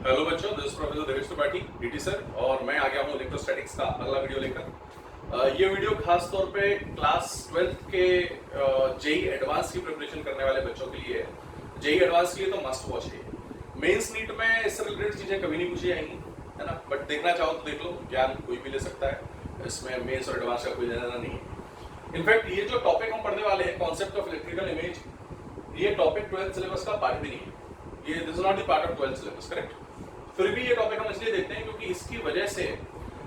Hello बच्चों, this professor Devesh Tripathi DT sir और मैं आ गया हूँ इलेक्ट्रोस्टैटिक्स का अगला वीडियो लेकर। ये वीडियो खास तौर पे क्लास 12th के जेई एडवांस की प्रिपरेशन करने वाले बच्चों के लिए है। जेई एडवांस के लिए तो मस्ट वॉच है। मेंस नीट में इससे रिलेटेड चीजें कभी नहीं पूछी जाएंगी, है ना, बट देखना चाहो तो देख लो, ज्ञान कोई भी ले सकता है, इसमें मेंस और एडवांस का कोई लेना नहीं है। इनफैक्ट ये जो टॉपिक हम पढ़ने वाले हैं, कॉन्सेप्ट ऑफ इलेक्ट्रिकल इमेज, ये टॉपिक 12th सिलेबस का पार्ट भी नहीं है। ये this is not the part of 12th syllabus, correct. फिर भी ये टॉपिक हम इसलिए देखते हैं क्योंकि इसकी वजह से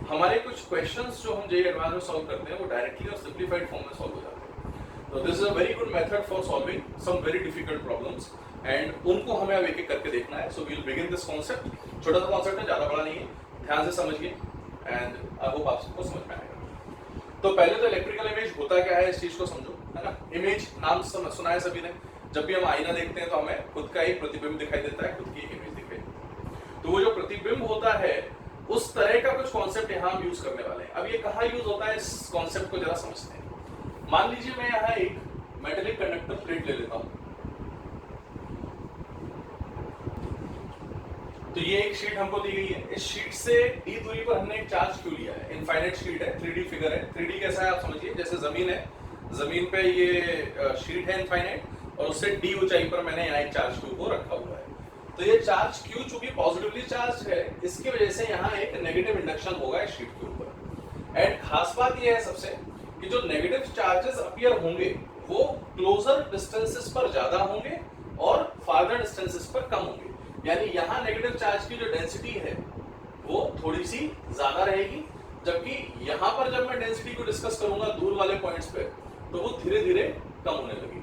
हमारे कुछ क्वेश्चंस जो हम जेई एडवांस में सॉल्व करते हैं वो डायरेक्टली और सिंपलीफाइड फॉर्म में सॉल्व हो जाते हैं। तो this is a very good method for solving some very difficult problems and उनको हमें अब एक एक करके देखना है। So we will begin this concept. छोटा सा कॉन्सेप्ट है, ज्यादा बड़ा नहीं है, ध्यान से समझिए एंड आई होप आप सबको समझ में आएगा। तो पहले तो इलेक्ट्रिकल इमेज होता क्या है इस चीज को समझो, है ना। इमेज नाम सुना है सभी ने। जब भी हम आईना देखते हैं तो हमें खुद का एक प्रतिबिंब दिखाई देता है, खुद की एक इमेज दिखाई देती है। तो वो जो प्रतिबिंब होता है उस तरह का कुछ कॉन्सेप्ट यहाँ हम यूज करने वाले हैं। अब ये कहाँ यूज होता है, इस कॉन्सेप्ट को जरा समझते हैं। मान लीजिए मैं यहाँ एक मेटेलिक कंडक्टर प्लेट ले लेता हूँ। तो ये एक शीट हमको दी गई है। इस शीट से d दूरी पर हमने एक चार्ज क्यों लिया है। इनफाइनाइट शीट है, 3D फिगर है। 3D कैसा है आप समझिए, जैसे जमीन है, जमीन पे ये शीट है इनफाइनाइट और उससे d ऊंचाई पर मैंने यहाँ एक चार्ज क्यू को रखा हुआ है। तो ये चार्ज क्यू चूंकि पॉजिटिवली चार्ज है, इसकी वजह से यहाँ एक नेगेटिव इंडक्शन होगा इस शीट के ऊपर। एंड खास बात यह है सबसे कि जो नेगेटिव चार्जेस अपीयर होंगे वो क्लोजर डिस्टेंसेस पर ज्यादा होंगे और फार्दर डिस्टेंसेस पर कम होंगे। यानी यहाँ नेगेटिव चार्ज की जो डेंसिटी है वो थोड़ी सी ज्यादा रहेगी, जबकि यहाँ पर जब मैं डेंसिटी को डिस्कस करूंगा दूर वाले पॉइंट्स पे तो वो धीरे धीरे कम होने लगेगी।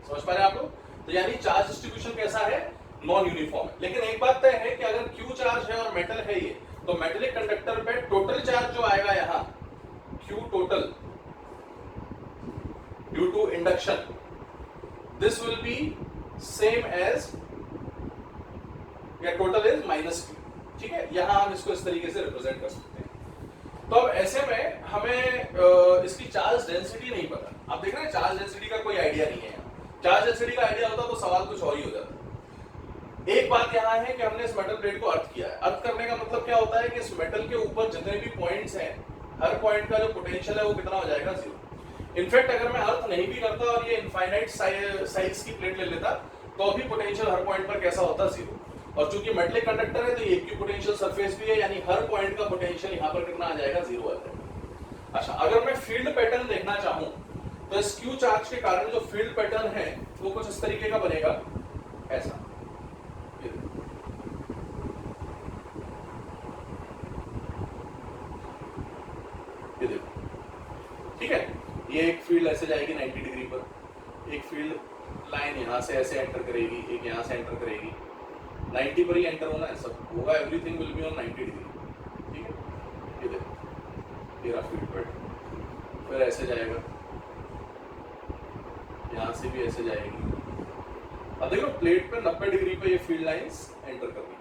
समझ पा रहे हैं आप लोग। तो यानी चार्ज डिस्ट्रीब्यूशन कैसा है, नॉन यूनिफॉर्म है। लेकिन एक बात तय है कि अगर Q चार्ज है और मेटल है ये, तो मेटेलिक कंडक्टर पे टोटल चार्ज जो आएगा यहाँ Q total due to induction, this will be same as, या टोटल इज माइनस Q। ठीक है, यहां हम इसको इस तरीके से रिप्रेजेंट कर सकते हैं। तो अब ऐसे में हमें इसकी चार्ज डेंसिटी नहीं पता। आप देख रहे हैं चार्ज डेंसिटी का कोई आइडिया नहीं है। चार्ज डेंसिटी का आइडिया होता तो सवाल कुछ और ही हो जाता। एक बात यहाँ है कि हमने इस मेटल प्लेट को अर्थ किया है। अर्थ करने का मतलब क्या होता है कि इस मेटल के ऊपर जितने भी पॉइंट्स हैं, हर पॉइंट का जो पोटेंशियल है वो कितना हो जाएगा, 0। इनफैक्ट अगर मैं अर्थ नहीं भी करता और ये इनफाइनाइट साइज की प्लेट ले लेता तो भी पोटेंशियल हर पॉइंट पर कैसा होता, 0। और चूंकि मेटलिक कंडक्टर है तो ये इक्विपोटेंशियल सरफेस भी है, यानी हर पॉइंट का पोटेंशियल यहाँ पर कितना आ जाएगा, 0 आ जाएगा। अच्छा, अगर मैं फील्ड पैटर्न देखना चाहूँ तो इस Q चार्ज के कारण जो फील्ड पैटर्न है वो कुछ इस तरीके का बनेगा, ऐसा। ये देखो, ठीक है, ये एक फील्ड ऐसे जाएगी 90 डिग्री पर, एक फील्ड लाइन यहाँ से ऐसे एंटर करेगी, एक यहाँ से एंटर करेगी। 90 पर ही एंटर होना है, सब होगा, everything will be on 90 degree. ठीक है, ये देखो, ये रहा फील्ड पैटर्न। फिर ऐसे जाएगा, यहाँ से भी ऐसे जाएगी। अब देखो प्लेट पे 90 डिग्री पे ये फील्ड लाइंस एंटर कर रही है।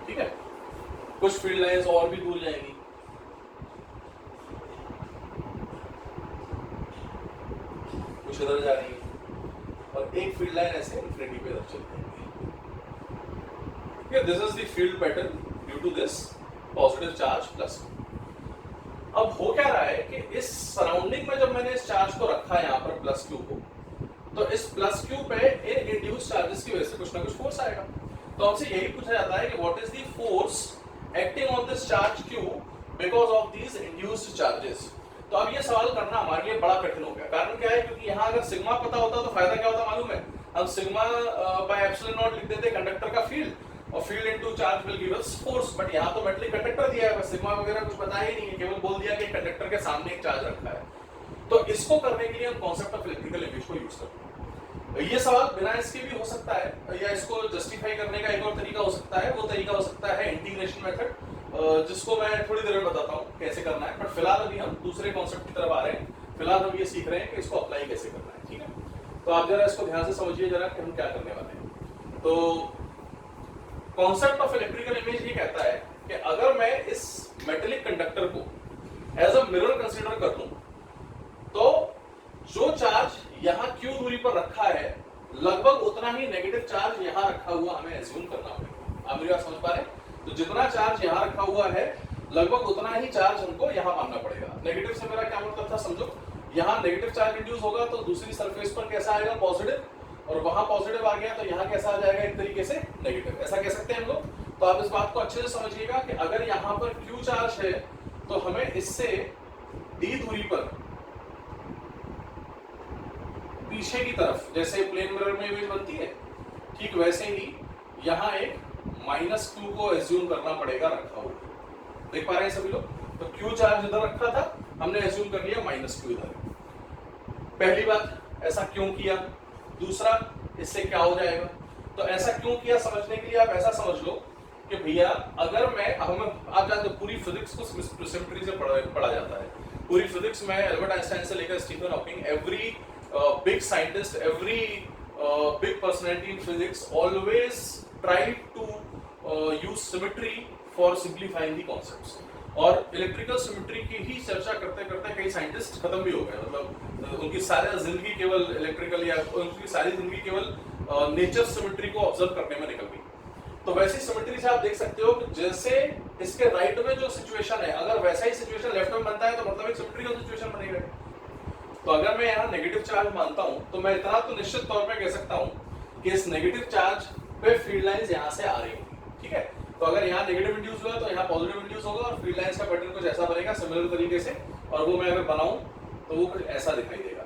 ठीक है, कुछ फील्ड लाइंस और भी दूर जाएंगी। कुछ इधर जा रही है और एक फील्ड लाइन ऐसे इन्फिनिटी पे इधर चल रही है। This is the field pattern due to this positive charge plus. अब हो क्या रहा है कि इस सराउंडिंग में जब मैंने इस चार्ज को रखा है यहाँ पर प्लस Q को, तो इस प्लस Q पे इन इंड्यूस चार्जेस की वजह से कुछ ना कुछ फोर्स आएगा। तो हमसे यही पूछा जाता है कि what is the force acting on this charge Q because of these induced charges. तो अब ये सवाल करना हमारे लिए बड़ा कठिन हो गया। कारण क्या है, क्योंकि यहाँ अगर सिग्मा पता होता तो फायदा क्या होता मालूम है, हम सिग्मा बाय एप्सिलॉन नॉट लिख देते कंडक्टर का फील्ड, और field into charge will give us force. But यहाँ तो मेटलिक कंडक्टर दिया है, बस सिग्मा वगैरह कुछ पता ही नहीं है, केवल बोल दिया कि कंडक्टर के सामने एक चार्ज रखा है। तो इसको करने के लिए हम कॉन्सेप्ट ऑफ इलेक्ट्रिकल इमेज को यूज करते हैं। ये सवाल बिना इसके भी हो सकता है, या इसको जस्टिफाई करने का एक और तरीका हो सकता है। वो तरीका हो सकता है इंटीग्रेशन मेथड, जिसको मैं थोड़ी देर में बताता हूँ कैसे करना है। बट फिलहाल अभी हम दूसरे कॉन्सेप्ट की तरफ आ रहे हैं। फिलहाल हम ये सीख रहे हैं कि इसको अप्लाई कैसे करना है। ठीक है, तो आप जरा इसको ध्यान से समझिए जरा कि हम क्या करने वाले हैं। तो कॉन्सेप्ट ऑफ इलेक्ट्रिकल इमेज ये कहता है कि अगर मैं इस मेटेलिक कंडक्टर को एज अ मिरर कंसीडर कर लूं, जो चार्ज यहाँ Q दूरी पर रखा है लगभग उतना ही नेगेटिव चार्ज यहाँ रखा हुआ हमें एज्यूम करना पड़ेगा। आप मेरी बात समझ पा रहे हैं? तो जितना चार्ज यहाँ रखा हुआ है लगभग उतना ही चार्ज हमको यहाँ मानना पड़ेगा। नेगेटिव से मेरा क्या मतलब था समझो, यहाँ नेगेटिव चार्ज इंड्यूस होगा तो दूसरी सरफेस पर कैसा आएगा, पॉजिटिव, और वहां पॉजिटिव आ गया तो यहाँ कैसा आ जाएगा, एक तरीके से नेगेटिव। ऐसा कह सकते हैं हम लोग। तो आप इस बात को अच्छे से समझिएगा कि अगर यहाँ पर Q चार्ज है तो हमें इससे D दूरी पर पीछे की तरफ, जैसे प्लेन मिरर में इमेज बनती है, ठीक वैसे ही यहाँ एक -Q को एज्यूम करना पड़ेगा रखा हुआ। देख पा रहे हैं सभी लोग? तो Q चार्ज इधर रखा था, हमने एज्यूम कर लिया -Q इधर। पहली बात, ऐसा क्यों किया? दूसरा, इससे क्या हो जाएगा? तो ऐसा क्यों किया समझने के लिए आप ऐसा समझ लो कि भैया अगर मैं, आप जानते हो पूरी फिजिक्स को सिमेट्री से पढ़ा जाता है। पूरी फिजिक्स में एल्बर्ट आइंस्टाइन से लेकर Stephen Hawking, every big scientist, every big personality in physics always try to use symmetry for simplifying the concepts. और इलेक्ट्रिकल सिमेट्री की ही चर्चा करते करते कई साइंटिस्ट खत्म भी हो गए। मतलब उनकी सारी जिंदगी केवल इलेक्ट्रिकल, या उनकी सारी जिंदगी केवल नेचर सिमेट्री को ऑब्जर्व करने में निकल गई। तो वैसी सिमेट्री से आप देख सकते हो कि जैसे इसके राइट में जो सिचुएशन है, अगर वैसा ही सिचुएशन लेफ्ट में बनता है तो मतलब एक सिमेट्रिकल सिचुएशन बनेगा। तो अगर मैं यहाँ नेगेटिव चार्ज मानता हूँ तो मैं इतना तो निश्चित तौर पे कह सकता हूँ कि इस नेगेटिव चार्ज पे फील्ड लाइंस यहाँ से आ रही होंगी। ठीक है, तो अगर यहाँ नेगेटिव इंड्यूस हुआ तो यहाँ पॉजिटिव इंड्यूस होगा और फील्ड लाइंस का पैटर्न कुछ ऐसा बनेगा सिमिलर तरीके से, और वो मैं अगर बनाऊं तो वो कुछ ऐसा दिखाई देगा,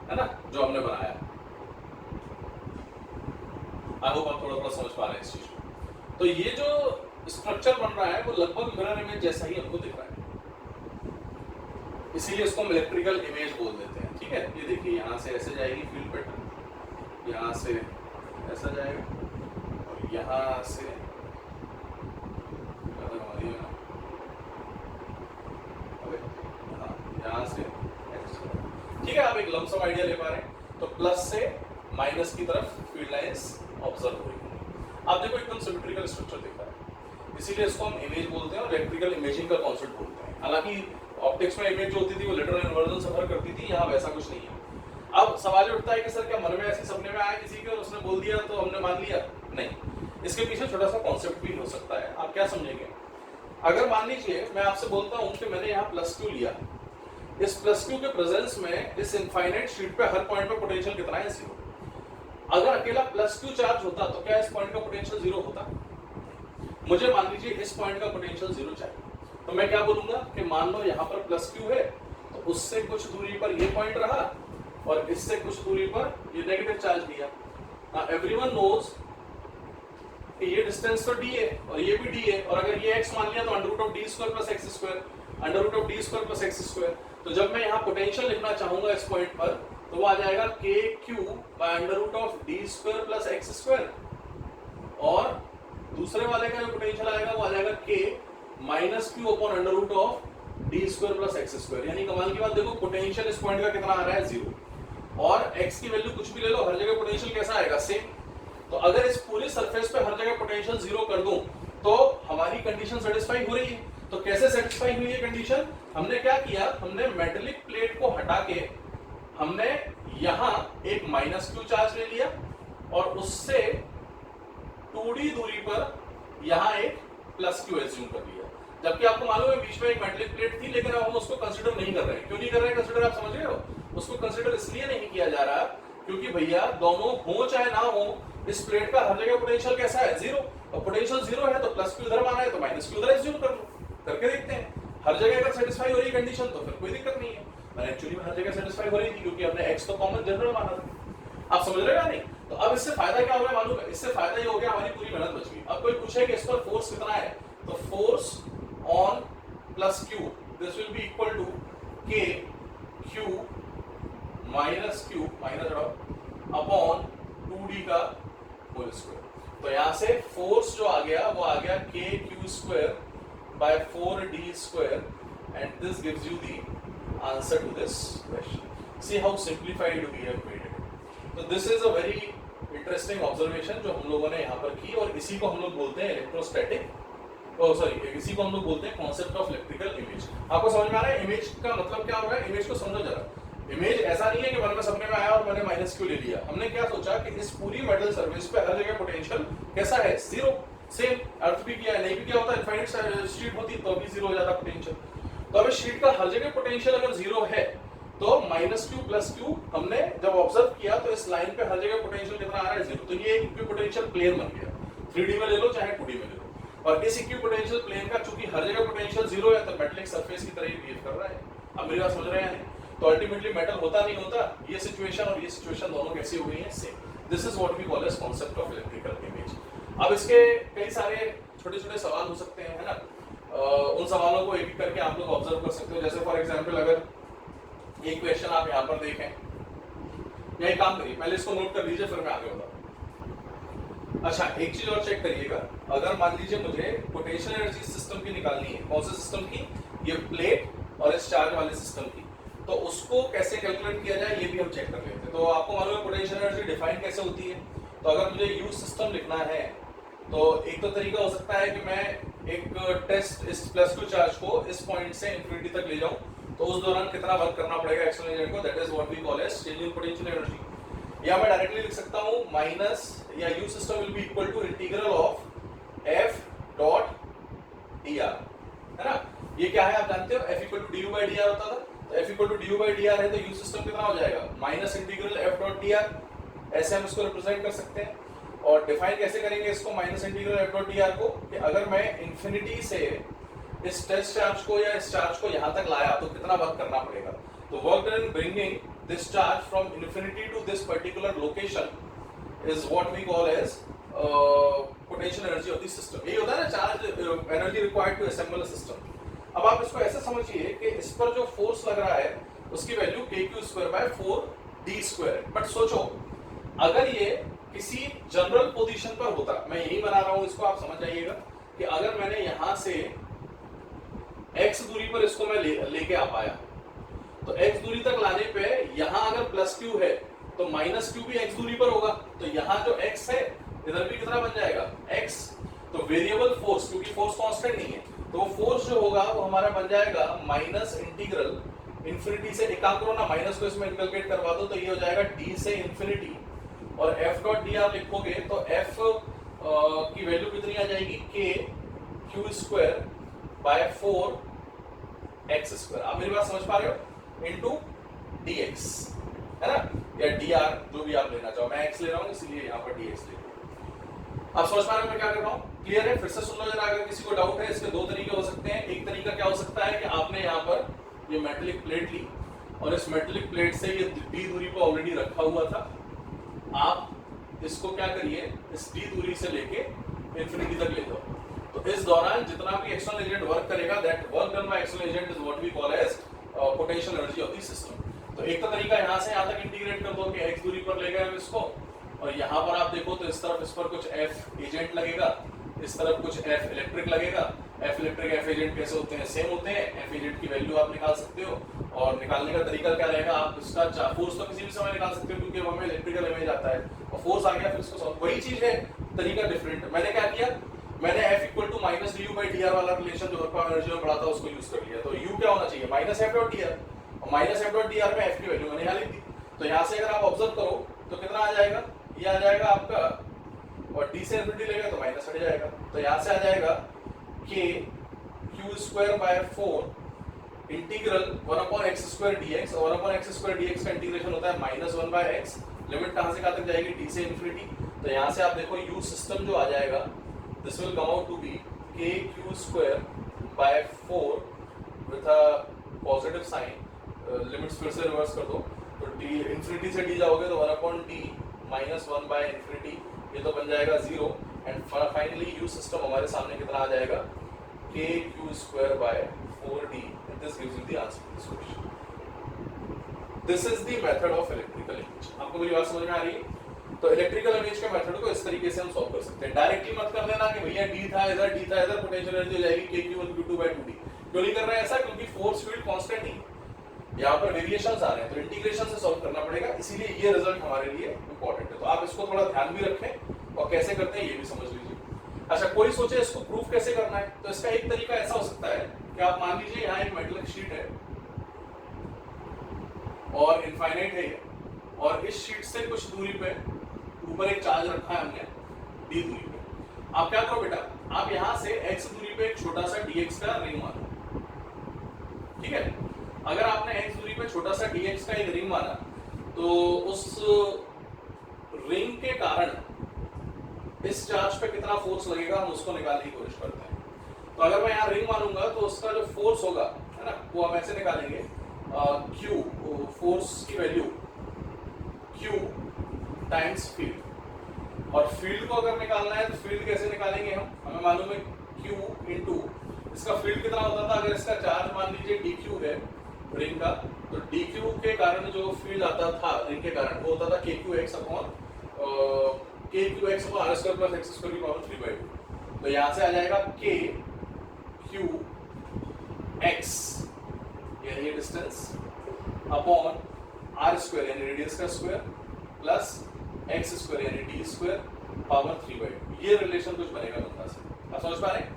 है ना, जो हमने बनाया। आई होप आप थोड़ा थोड़ा समझ पा रहे हैं इस चीज को। तो ये जो स्ट्रक्चर बन रहा है वो लगभग मिरर इमेज जैसा ही हमको दिख रहा है, इसीलिए इसको हम इलेक्ट्रिकल इमेज बोल देते हैं। ठीक है, ये देखिए यहाँ से ऐसे जाएगी फील्ड पैटर्न, यहाँ से ऐसा जाएगा और यहाँ से यहाँ से। ठीक है, आप एक लमसम आइडिया ले पा रहे हैं। तो प्लस से माइनस की तरफ फील्ड लाइंस ऑब्जर्व हो रही है। आप देखो एकदम सिमेट्रिकल स्ट्रक्चर दिख रहा है, इसीलिए इसको हम इमेज बोलते हैं और इलेक्ट्रिकल इमेजिंग का कॉन्सेप्ट बोलते हैं। हालांकि ऑप्टिक्स में इमेज जो होती थी वो लिटरल इन्वर्जन सफर करती थी, यहाँ वैसा कुछ नहीं है। अब सवाल उठता है कि सर क्या मन में ऐसे सपने में आया किसी के और उसने बोल दिया तो हमने मान लिया? नहीं, इसके पीछे छोटा सा कॉन्सेप्ट भी हो सकता है। आप क्या समझेंगे? अगर मान लीजिए मैं आपसे बोलता हूँ कि मैंने यहाँ +Q लिया, इस +Q के प्रेजेंस में इस इनफाइनाइट शीट पे हर पॉइंट पे पोटेंशियल कितना है? 0। अगर अकेला +Q चार्ज होता तो क्या इस पॉइंट का पोटेंशियल 0 होता? मुझे मान लीजिए इस पॉइंट का पोटेंशियल 0 चाहिए, तो मैं क्या बोलूंगा कि मान लो यहाँ पर +Q है तो उससे कुछ दूरी पर ये पॉइंट रहा और इससे कुछ दूरी पर ये नेगेटिव चार्ज लिया। एवरीवन नोज ये डिस्टेंस तो d है और ये भी d है, और अगर ये x मान लिया तो √d² + x², √d² + x²। तो जब मैं यहाँ पोटेंशियल लिखना चाहूंगा इस पॉइंट पर तो वो आ जाएगा kq √d² + x², और दूसरे वाले का जो पोटेंशियल आएगा वो आ जाएगा k -q √d² + x²। यानी कमाल की बात देखो, पोटेंशियल इस पॉइंट का कितना आ रहा है? 0, और x की वैल्यू कुछ भी ले लो, हर जगह पोटेंशियल कैसा आएगा? सेम। तो अगर इस पूरी सरफेस पे हर जगह पोटेंशियल 0 कर दूं तो हमारी कंडीशन सेटिस्फाई हो रही है। तो कैसे सेटिस्फाई हुई है कंडीशन? हमने क्या किया, हमने मेटेलिक प्लेट को हटा के हमने यहाँ एक -Q चार्ज ले लिया और उससे 2d दूरी पर यहाँ एक +Q एज्यूम कर लिया। जबकि आपको मालूम है बीच में एक मेटेलिक प्लेट थी, लेकिन अब हम उसको कंसीडर नहीं कर रहे हैं। क्यों नहीं कर रहे हैं कंसीडर? आप समझ रहे हो? उसको कंसीडर इसलिए नहीं किया जा रहा क्योंकि भैया दोनों हो चाहे ना हो, इस प्लेट का हर जगह पोटेंशियल कैसा है? 0, और पोटेंशियल 0 है तो +Q इधर माना है तो -Q उधर एज्यूम कर लो, करके देखते हैं। हर जगह अगर सेटिस्फाई हो रही कंडीशन तो फिर कोई दिक्कत नहीं है। मैंने एक्चुअली में हर जगह सेटिस्फाई हो रही थी क्योंकि हमने x तो कॉमन जनरल माना था। आप समझ रहे हो या नहीं? तो अब इससे फायदा क्या हो गया मालूम है? इससे फायदा ये हो गया हमारी पूरी मेहनत बच गई। अब कोई पूछे कि इस पर फोर्स कितना है, तो force on +Q this will be equal to kq -Q upon 2d का होल स्क्वायर। तो यहाँ से फोर्स जो आ गया वो आ गया kq² / 4d² and this gives you the answer to this question. See how simplified we have made it. So this is a very interesting observation जो हम लोगों ने यहाँ पर की, और इसी को हम लोग बोलते हैं इलेक्ट्रोस्टैटिक, इसी को हम लोग बोलते हैं कॉन्सेप्ट ऑफ इलेक्ट्रिकल इमेज। आपको समझ में आ रहा है इमेज का मतलब क्या हो रहा है? इमेज को समझो जरा। इमेज ऐसा नहीं है कि मन में सपने में आया और मैंने माइनस क्यू ले लिया। हमने क्या सोचा कि इस पूरी मेटल सरफेस पे हर जगह पोटेंशियल कैसा है, जीरो। सेम अर्थ भी किया है, नहीं भी किया होता, इनफाइनाइट शीट होती तो भी जीरो हो जाता पोटेंशियल। तो अब शीट का हर जगह पोटेंशियल अगर जीरो है तो माइनस क्यू प्लस क्यू हमने जब ऑब्जर्व किया तो इस लाइन पे हर जगह पोटेंशियल कितना आ रहा है, जीरो। तो ये एक इक्विपोटेंशियल प्लेन बन गया, 3D में ले लो चाहे 2D में ले लो। और इस इक्विपोटेंशियल प्लेन का चूंकि हर जगह पोटेंशियल जीरो है तो मेटलिक सरफेस की तरह ही बिहेव कर रहा है। अब मेरी बात समझ रहे हैं? तो अल्टीमेटली मेटल होता नहीं होता, ये सिचुएशन और ये सिचुएशन दोनों कैसी हो गई है, same. This is what we call as concept of electrical image. अब इसके कई सारे छोटे छोटे सवाल हो सकते हैं, है ना। उन सवालों को एक एक करके आप लोग ऑब्जर्व कर सकते हो। जैसे फॉर एग्जांपल अगर एक क्वेश्चन आप यहाँ पर देखें, या एक काम करिए पहले इसको नोट कर लीजिए फिर मैं आगे बताऊँ। अच्छा, एक चीज और चेक करिएगा, अगर मान लीजिए मुझे पोटेंशियल एनर्जी सिस्टम की निकालनी है, कौन से सिस्टम की, ये प्लेट और इस चार्ज वाले सिस्टम की, तो उसको कैसे कैलकुलेट किया जाए ये भी हम चेक कर लेते हैं। तो आपको मालूम है पोटेंशियल एनर्जी डिफाइन कैसे होती है। तो अगर मुझे यू सिस्टम लिखना है तो एक तो तरीका हो सकता है कि मैं एक टेस्ट इस प्लस टू चार्ज को इस पॉइंट से इंफिनिटी तक ले जाऊं, तो उस दौरान कितना वर्क करना पड़ेगा एक्सटर्नल एजेंट को, that is what we call as change in potential energy. या मैं डायरेक्टली लिख सकता हूं माइनस या U system will be equal to integral of F dot dr, है ना। ये क्या है आप जानते हो, f equal to du by dr होता था, तो f equal to du by dr है तो u सिस्टम कितना हो जाएगा, minus integral f dot dr, ऐसे हम इसको रिप्रेजेंट कर सकते हैं। और डिफाइन कैसे करेंगे इसको minus integral f dot dr को, कि अगर मैं इंफिनिटी से इस टेस्ट चार्ज को या इस चार्ज को यहां तक लाया तो कितना वर्क करना पड़ेगा। तो work done in bringing this charge from infinity to this particular location is what we call as potential energy of the system. यही होता है ना, charge energy required to assemble a system. अब आप इसको ऐसे समझिए कि इस पर जो फोर्स लग रहा है उसकी वैल्यू kq²/4d² है। बट सोचो अगर ये किसी जनरल पोजीशन पर होता, मैं यही बना रहा हूं इसको, आप समझ जाइएगा कि अगर मैंने यहां से x दूरी पर इसको मैं लेके आ पाया, तो x दूरी तक लाने पे यहां अगर प्लस q है तो माइनस q भी x दूरी पर होगा, तो यहां जो x है इधर भी कितना बन जाएगा, x। तो वेरिएबल फोर्स, क्योंकि फोर्स कांस्टेंट नहीं है, तो फोर्स जो होगा वो हमारा बन जाएगा माइनस इंटीग्रल इंफिनिटी से, एक काम करो ना माइनस को इसमें इंकलकेट करवा दो, तो ये हो जाएगा d से इंफिनिटी, और f डॉट d आप लिखोगे तो f की वैल्यू कितनी आ जाएगी, kq²/4x²। आप मेरी बात समझ पा रहे हो, इनटू dx, है ना, या dr जो भी आप लेना चाहो, मैं x ले रहा हूं इसलिए यहाँ पर dx ले रहा हूं। आप समझ पा रहे हो मैं क्या कर रहा हूं, क्लियर है? फिर से सुन लो जरा, अगर किसी को डाउट है, इसके दो तरीके हो सकते हैं। एक तरीका क्या हो सकता है कि आपने यहाँ पर ये मेटेलिक प्लेट ली और इस मेटेलिक प्लेट से ये d दूरी पर ऑलरेडी रखा हुआ था, आप इसको क्या करिए, इस d दूरी से लेके इंफिनिटी तक ले जाओ, तो इस दौरान जितना भी एक्सटर्नल एजेंट वर्क करेगा, that work done by external agent is what we call as potential energy of the system. तो एक तो तरीका यहाँ से यहाँ तक इंटीग्रेट कर दो कि x दूरी पर ले गए हम इसको, और यहाँ पर आप देखो तो इस तरफ इस पर कुछ f एजेंट लगेगा, इस तरफ कुछ f इलेक्ट्रिक लगेगा। f इलेक्ट्रिक f एजेंट कैसे होते हैं, सेम होते हैं। f एजेंट की वैल्यू आप निकाल सकते हो, और निकालने का तरीका क्या रहेगा, आप इसका फोर्स तो किसी भी समय निकाल सकते हो क्योंकि हमें इलेक्ट्रिकल इमेज आता है, और फोर्स आ गया फिर इसको वही चीज है, तरीका डिफरेंट। मैंने क्या किया, मैंने f equal to minus du by dr वाला रिलेशन जो वर्क ऑफ एनर्जी में पढ़ा था उसको यूज कर लिया। तो u क्या होना चाहिए, माइनस f डॉट dr, और माइनस f डॉट dr में f की वैल्यू मैंने यहाँ लिख दी। तो यहाँ से अगर आप ऑब्जर्व करो तो कितना आ जाएगा, ये आ जाएगा आपका, और d से इंफिनिटी लेगा तो माइनस हट जाएगा, तो यहाँ से आ जाएगा kq²/4 इंटीग्रल 1/x² dx, और 1/x² dx का इंटीग्रेशन होता है -1/x, लिमिट कहाँ से कहाँ तक जाएगी, d से इंफिनिटी। तो यहाँ से आप देखो u सिस्टम जो आ जाएगा, this will come out to be kq²/4 with a positive sign, limits फिर से रिवर्स कर दो, तो d इंफिनिटी से d जाओगे तो 1/d -1/इंफिनिटी, ये तो बन जाएगा 0, एंड फाइनली u सिस्टम हमारे सामने कितना आ जाएगा, kq²/4d, and this gives you the answer to this question. This is the method of electrical image. आपको मेरी बात समझ में आ रही है? तो इलेक्ट्रिकल इमेज के मेथड को इस तरीके से हम सॉल्व कर सकते हैं। डायरेक्टली मत कर देना कि भैया d था इधर पोटेंशियल एनर्जी हो जाएगी kq1q2/2d। क्यों नहीं कर रहे हैं ऐसा, क्योंकि फोर्स फील्ड कांस्टेंट ही, यहाँ पर वेरिएशंस आ रहे हैं, तो इंटीग्रेशन से सॉल्व करना पड़ेगा, इसीलिए ये रिजल्ट हमारे लिए इंपॉर्टेंट है। तो आप इसको थोड़ा ध्यान भी रखें और कैसे करते हैं ये भी समझ लीजिए। अच्छा, कोई सोचे इसको प्रूफ कैसे करना है, तो इसका एक तरीका ऐसा हो सकता है कि आप मान लीजिए यहाँ एक मेटलिक शीट है और इनफाइनाइट है ये, और इस शीट से कुछ दूरी पे ऊपर एक चार्ज रखा है हमने d दूरी पे। आप क्या करो बेटा, आप यहां से x दूरी पे एक छोटा सा dx का रिंग मानो, ठीक है। अगर आपने x दूरी पे छोटा सा dx का एक रिंग माना तो उस रिंग के कारण इस चार्ज पे कितना फोर्स लगेगा हम उसको निकालने की कोशिश करते हैं। तो अगर मैं यहाँ रिंग मानूंगा तो उसका जो फोर्स होगा है ना, वो आप ऐसे निकालेंगे, Q फोर्स की वैल्यू Q टाइम्स फील्ड, और फील्ड को अगर निकालना है तो फील्ड कैसे निकालेंगे हम, हमें मालूम है Q इंटू इसका फील्ड कितना होता था, अगर इसका चार्ज मान लीजिए dq है रिंग का, तो dq के कारण जो फील्ड आता था रिंग के कारण वो होता था kqx upon r square plus x square की पावर 3/2। तो यहाँ से आ जाएगा k q x यानी ये डिस्टेंस अपॉन r स्क्वायर यानी रेडियस का स्क्वायर प्लस x स्क्वायर यानी d स्क्वायर पावर 3/2। ये रिलेशन कुछ बनेगा बंदा से, आप समझ पा रहे हैं।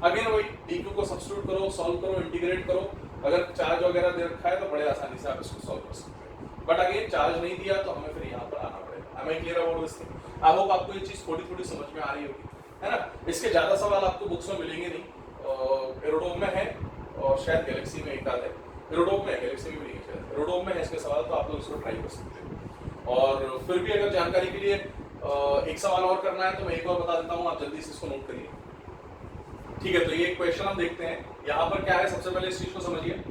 अगेन वही dq को सब्स्टिट्यूट करो, सॉल्व करो, इंटीग्रेट करो। अगर चार्ज वगैरह दे रखा है तो बड़े आसानी से आप इसको सॉल्व कर सकते हैं, बट अगेन चार्ज नहीं दिया तो हमें फिर यहाँ पर आना पड़ेगा। I clear about this thing? I hope आपको ये चीज थोड़ी थोड़ी समझ में आ रही होगी, है ना। इसके ज्यादा सवाल आपको बुक्स में मिलेंगे नहीं, एरोडोम में है और शायद गैलेक्सी में एक आध है, एरोडोम में है, गैलेक्सी में भी नहीं है शायद, एरोडोम में है इसके सवाल, तो आप लोग इसको ट्राई कर सकते हैं। और फिर भी अगर जानकारी के लिए एक सवाल और करना है तो मैं एक बार बता देता हूँ, आप जल्दी से इसको नोट करिए, ठीक है। तो ये क्वेश्चन हम देखते हैं, यहाँ पर क्या है, सबसे पहले इस चीज को समझिए।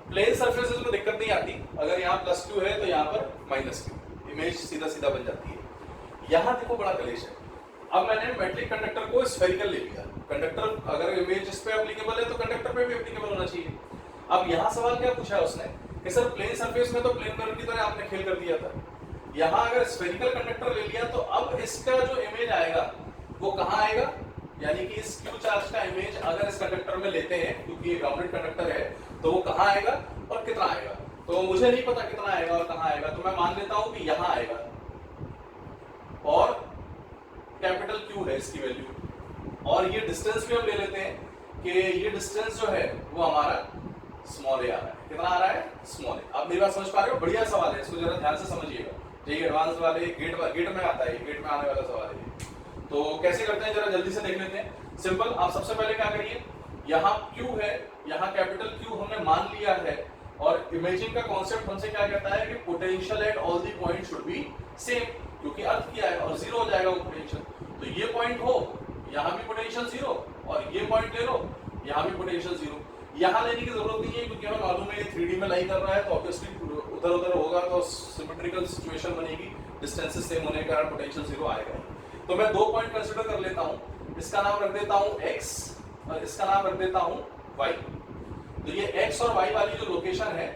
प्लेन सरफेसेस में दिक्कत नहीं आती, अगर यहाँ +q है तो यहाँ पर -q, इमेज सीधा सीधा बन जाती है। यहाँ देखो बड़ा कलेश है, अब मैंने मेट्रिक कंडक्टर को स्फेरिकल ले लिया, कंडक्टर अगर इमेज इस पे एप्लीकेबल है तो कंडक्टर पे भी एप्लीकेबल होना चाहिए। अब यहाँ सवाल क्या पूछा है उसने कि सर प्लेन सरफेस में तो प्लेन मिरर की तरह आपने खेल कर दिया था, यहाँ अगर स्फेरिकल कंडक्टर ले लिया तो अब इसका जो इमेज आएगा वो कहाँ आएगा, यानी कि इस Q चार्ज का इमेज अगर इस कंडक्टर में लेते हैं क्योंकि ये ग्राउंडेड कंडक्टर है तो वो कहाँ आएगा और कितना आएगा। तो मुझे नहीं पता कितना आएगा और कहाँ आएगा, तो मैं मान लेता हूं कि यहाँ आएगा और कैपिटल Q है इसकी वैल्यू, और ये डिस्टेंस भी हम ले लेते हैं कि ये डिस्टेंस जो है वो हमारा स्मॉल ए आ रहा है। कितना आ रहा है? स्मॉल ए। आप मेरी बात समझ पा रहे हो? बढ़िया सवाल है, इसको जरा ध्यान से समझिएगा, ये एडवांस वाले गेट में आता है, गेट में आने वाला सवाल है। तो कैसे करते हैं जरा जल्दी से देख लेते हैं। सिंपल, आप सबसे पहले क्या करिए, यहाँ Q है, यहाँ कैपिटल Q हमने मान लिया है, और इमेजिंग का कॉन्सेप्ट हमसे क्या कहता है कि potential at all the point should be same, क्योंकि अर्थ किया है और जीरो हो जाएगा वो पोटेंशियल। तो ये पॉइंट हो, यहाँ भी पोटेंशियल जीरो, और ये पॉइंट ले लो, यहाँ भी पोटेंशियल जीरो। यहाँ लेने की जरूरत नहीं है क्योंकि हमें मालूम है ये 3D में लाई कर रहा है, तो ऑब्वियसली उधर उधर होगा तो सिमेट्रिकल सिचुएशन बनेगी, डिस्टेंसेस सेम होने के कारण पोटेंशियल जीरो आएगा। तो मैं दो पॉइंट कंसीडर कर लेता हूं, इसका नाम रख देता हूं x और इसका नाम रख देता हूं y। तो ये x और y वाली जो लोकेशन है,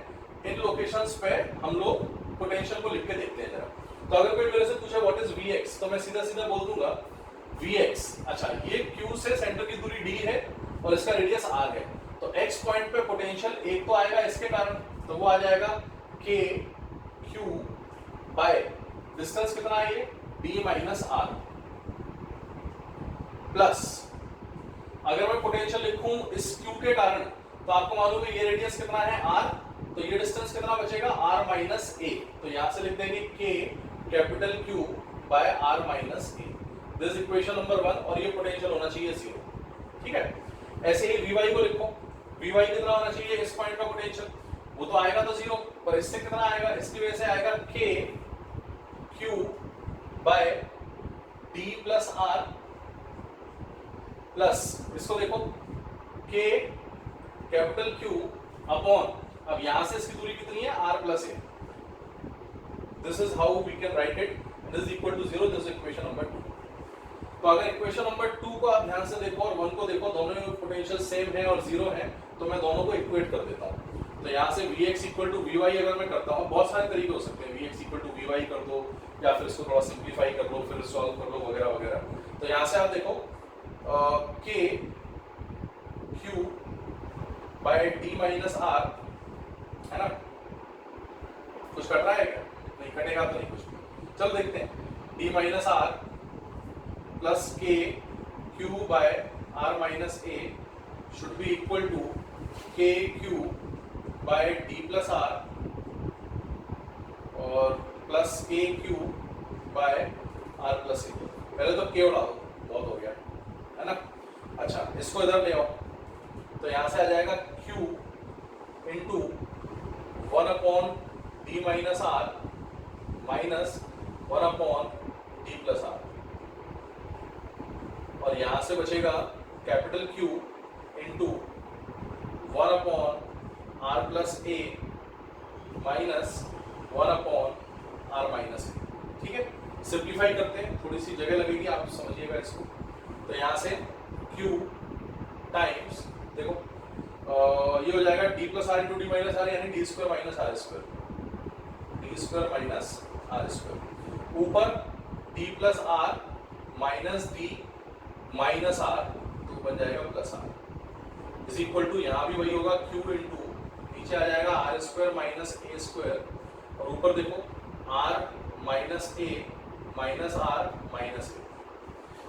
इन लोकेशंस पे हम लोग पोटेंशियल को लिख के देखते हैं जरा। तो अगर कोई मेरे से पूछे व्हाट इज vx, तो मैं सीधा सीधा बोल दूंगा vx, अच्छा ये q से सेंटर की दूरी d है और इसका रेडियस r है, तो x पॉइंट पे पोटेंशियल एक तो आएगा इसके कारण, तो वो आ जाएगा k q बाय डिस्टेंस कितना है ये d माइनस r, प्लस अगर मैं पोटेंशियल लिखूं इस Q के कारण, तो आपको मालूम है ये रेडियस कितना है R, तो ये डिस्टेंस कितना बचेगा R माइनस a, तो यहां से लिख देंगे K capital Q by R minus a, this equation number 1, और ये पोटेंशियल होना चाहिए 0, ठीक है। ऐसे ही Vy को लिखो, Vy कितना होना चाहिए इस पॉइंट का पोटेंशियल, वो तो आएगा तो 0, पर इससे कितना आएगा, इसकी वजह से आएगा K Q by D plus R, plus इसको देखो K कैपिटल Q अपॉन, अब यहां से इसकी दूरी कितनी है R plus a, this is how we can write it, this is equal to 0, this is equation number 2। तो अगर इक्वेशन नंबर 2 को आप ध्यान से देखो और 1 को देखो, दोनों में पोटेंशियल सेम है और 0 है, तो मैं दोनों को इक्वेट कर देता हूं। तो यहाँ से Vx इक्वल टू Vy अगर मैं करता हूँ, बहुत सारे तरीके हो सकते हैं, Vx इक्वल टू Vy कर दो या फिर इसको थोड़ा सिंप्लीफाई कर लो, फिर सॉल्व कर लो वगैरह वगैरह। तो यहाँ से आप देखो K Q by D minus R, है ना, कुछ कट रहा है क्या? नहीं कटेगा तो नहीं कुछ, चलो देखते हैं। D minus R plus K Q by R minus A should be equal to K Q by D plus R और plus A Q by R plus A. पहले तो के उड़ा दो, बहुत हो गया है ना। अच्छा, इसको इधर ले आओ तो यहाँ से आ जाएगा Q into 1/d minus R minus 1/d plus R, और यहाँ से बचेगा capital Q into 1/r plus A minus 1/r minus A. ठीक है, सिंप्लीफाई करते हैं, थोड़ी सी जगह लगेगी, आप समझिएगा इसको। तो यहाँ से q टाइम्स देखो ये हो जाएगा d plus R into D minus R, यानी D square minus R square, D square minus R square. ऊपर d plus R minus D minus R, तो बन जाएगा plus R is equal to, यहाँ भी वही होगा q इंटू नीचे आ जाएगा R square minus A square, और ऊपर देखो r minus A minus R minus A.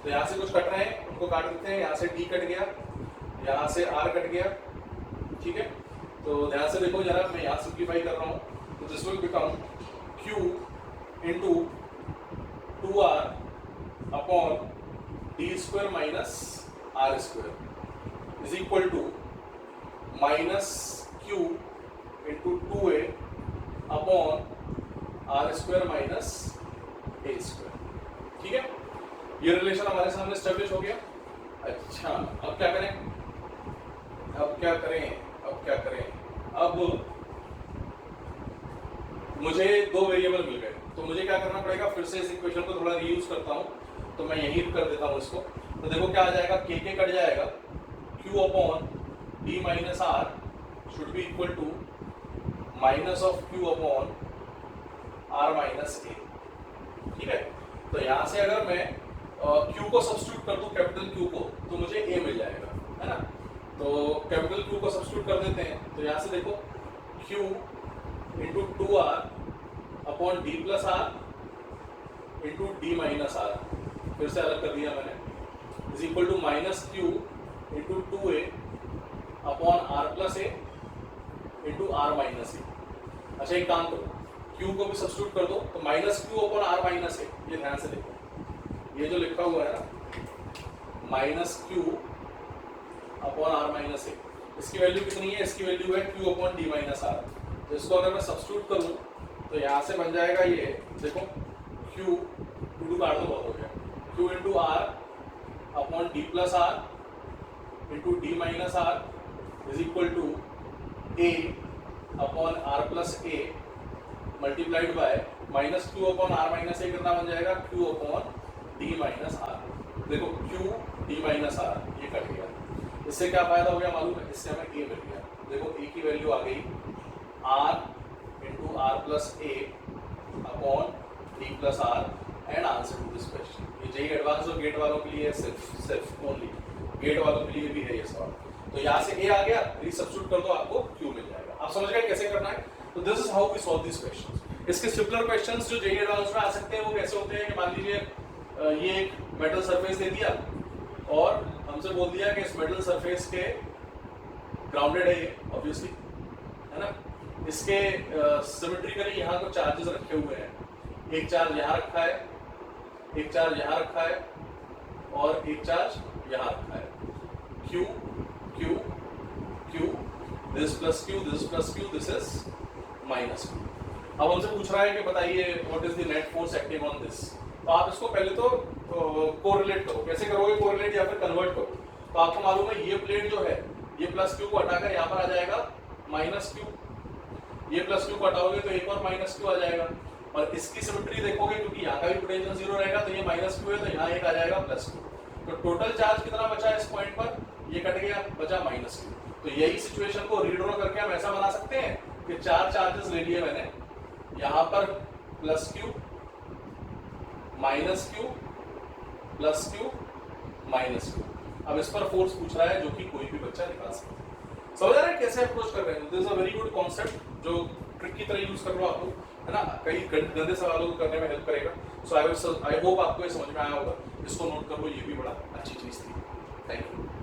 तो यहाँ से कुछ कट रहे हैं, उनको काट देते हैं। यहाँ से d कट गया, यहाँ से r कट गया। ठीक है, तो ध्यान से देखो जरा, मैं यहाँ सिंप्लीफाई कर रहा हूँ, तो this will become q into 2r upon D square minus R square is equal to minus q into 2a upon R square minus A square. ठीक है, ये रिलेशन हमारे सामने एस्टेब्लिश हो गया। अच्छा, अब क्या करें, अब क्या करें, अब क्या करें, अब मुझे दो वेरिएबल मिल गए, तो मुझे क्या करना पड़ेगा, फिर से इस इक्वेशन को थोड़ा रीयूज करता हूँ। तो मैं यही कर देता हूँ इसको। तो देखो क्या आ जाएगा, के कट जाएगा, q upon D minus R should be equal to minus of q upon R minus A. ठीक है, तो यहाँ से अगर मैं q को सब्स्टिट्यूट कर दूं, कैपिटल Q को, तो मुझे a मिल जाएगा, है ना। तो कैपिटल Q को सब्स्टिट्यूट कर देते हैं, तो यहाँ से देखो q into 2r upon D plus R into D minus R, फिर से अलग कर दिया मैंने, is equal to minus Q into 2a upon R plus A into R minus A. अच्छा, एक काम करो, q को भी सब्स्टिट्यूट कर दो, तो minus Q upon R minus A. ये ध्यान से देखो, ये जो लिखा हुआ है ना, minus Q upon R minus A, इसकी वैल्यू कितनी है, इसकी वैल्यू है q upon D minus R. तो इसको अगर मैं सब्स्टिट्यूट करूं, तो यहाँ से बन जाएगा ये देखो, q टू काट दो, बहुत हो गया, q into R upon D plus R into D minus R is equal to a upon R plus A multiplied by minus Q upon R minus A, कितना बन जाएगा, q upon D minus R. देखो q D minus R ये cut गया, इससे क्या फायदा हो गया मालूम है, इससे हमें a मिल गया। देखो a की वैल्यू आ गई r into R plus A upon D plus R, and answer to this question. ये जेईई एडवांस और गेट वालों के लिए सिर्फ ओनली गेट वालों के लिए भी है ये सवाल। तो यहाँ से a आ गया, रीसब्स्टिट्यूट कर दो, आपको q मिल जाएगा। आप समझ गए कैसे करना है। तो this is how we solve this questions. इसके सिमिलर क्वेश्चंस जो जेईई एडवांस में आ सकते हैं वो कैसे होते हैं कि मान लीजिए ये एक मेटल सरफेस दे दिया और हमसे बोल दिया कि इस मेटल सरफेस के ग्राउंडेड है ये, ऑब्वियसली, है ना। इसके सिमेट्रिकली यहाँ कुछ चार्जेस रखे हुए हैं, एक चार्ज यहाँ रखा है, एक चार्ज यहाँ रखा है, और एक चार्ज यहाँ रखा है। Q Q Q, this plus Q, this plus Q, this is minus Q। अब हमसे पूछ रहा है कि बताइए what is the net force acting on this. तो आप इसको पहले तो कोरिलेट करो, कैसे करोगे कोरिलेट, या फिर कन्वर्ट करो। तो आपको मालूम है ये प्लेट जो है, ये प्लस क्यू को हटाकर यहाँ पर आ जाएगा माइनस क्यू, ये प्लस क्यू को हटाओगे तो एक और माइनस क्यू आ जाएगा, और इसकी सिमेट्री देखोगे क्योंकि यहाँ का भी पोटेंशियल जीरो रहेगा, तो ये माइनस क्यू है, तो यहाँ एक आ जाएगा प्लस क्यू। तो टोटल चार्ज कितना बचा है इस पॉइंट पर, ये कट गया, बचा माइनस क्यू। तो यही सिचुएशन को रीड्रॉ करके हम ऐसा बना सकते हैं कि चार चार्जेस ले लिए मैंने, यहाँ पर plus Q minus Q plus Q minus Q. अब इस पर फोर्स पूछ रहा है जो कि कोई भी बच्चा निकाल सकता है। समझ आ रहा है कैसे अप्रोच कर रहे हैं। This is a very good concept जो ट्रिक की तरह यूज कर लो आप लोग, है ना। कई गंदे सवालों को करने में हेल्प करेगा। सो आई होप आपको ये समझ में आया होगा। इसको नोट करो, ये भी बड़ा अच्छी चीज थी। Thank you.